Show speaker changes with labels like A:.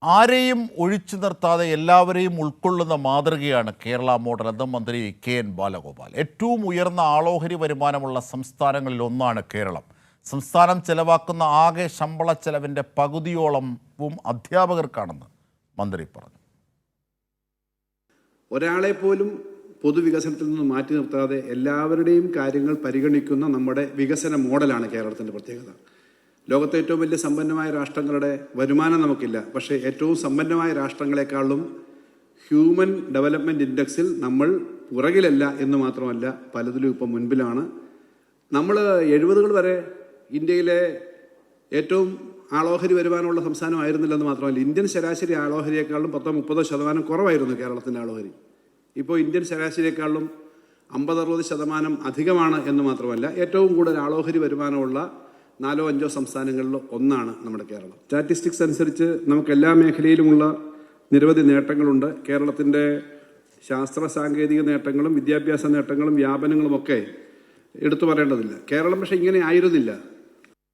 A: ആരെയും ഒഴിച്ചു നിർത്താതെ എല്ലാവരെയും ഉൾക്കൊള്ളുന്ന മാതൃകയാണ് കേരള മോഡൽ എന്ന് മന്ത്രി കെ.എൻ. ബാലഗോപാൽ. ഏറ്റവും ഉയർന്ന ആളോഹരി വരുമാനമുള്ള സംസ്ഥാനങ്ങളിൽ ഒന്നാണ് കേരളം. സംസ്ഥാനം ചെലവാക്കുന്ന ആകെ ശമ്പള ചെലവിൻ്റെ പകുതിയോളവും അധ്യാപകർക്കാണെന്ന് മന്ത്രി പറഞ്ഞു.
B: ഒരാളെ പോലും പൊതുവികസനത്തിൽ നിന്ന് മാറ്റി നിർത്താതെ എല്ലാവരുടെയും കാര്യങ്ങൾ പരിഗണിക്കുന്ന നമ്മുടെ വികസന മോഡലാണ് കേരളത്തിൻ്റെ പ്രത്യേകത. ലോകത്തെ ഏറ്റവും വലിയ സമ്പന്നമായ രാഷ്ട്രങ്ങളുടെ വരുമാനം നമുക്കില്ല, പക്ഷേ ഏറ്റവും സമ്പന്നമായ രാഷ്ട്രങ്ങളെക്കാളും ഹ്യൂമൻ ഡെവലപ്മെൻറ്റ് ഇൻഡെക്സിൽ നമ്മൾ പുറകിലല്ല എന്ന് മാത്രമല്ല, പലതിലും ഇപ്പം മുൻപിലാണ്. നമ്മൾ 70-കൾ വരെ ഇന്ത്യയിലെ ഏറ്റവും ആളോഹരി വരുമാനമുള്ള സംസ്ഥാനമായിരുന്നില്ലെന്ന് മാത്രമല്ല, ഇന്ത്യൻ ശരാശരി ആളോഹരിയേക്കാളും 10-30% കുറവായിരുന്നു കേരളത്തിൻ്റെ ആളോഹരി. ഇപ്പോൾ ഇന്ത്യൻ ശരാശരിയേക്കാളും 50-60% അധികമാണ് എന്ന് മാത്രമല്ല, ഏറ്റവും കൂടുതൽ ആളോഹരി വരുമാനമുള്ള 4-5 സംസ്ഥാനങ്ങളിൽ ഒന്നാണ് നമ്മുടെ കേരളം. സ്റ്റാറ്റിസ്റ്റിക്സ് അനുസരിച്ച് നമുക്ക് എല്ലാ മേഖലയിലുമുള്ള നിരവധി നേട്ടങ്ങളുണ്ട്. കേരളത്തിൻ്റെ ശാസ്ത്ര സാങ്കേതിക നേട്ടങ്ങളും വിദ്യാഭ്യാസ നേട്ടങ്ങളും വ്യാപനങ്ങളുമൊക്കെ എടുത്തു പറയേണ്ടതില്ല. കേരളം പക്ഷേ ഇങ്ങനെ ആയിരുന്നില്ല.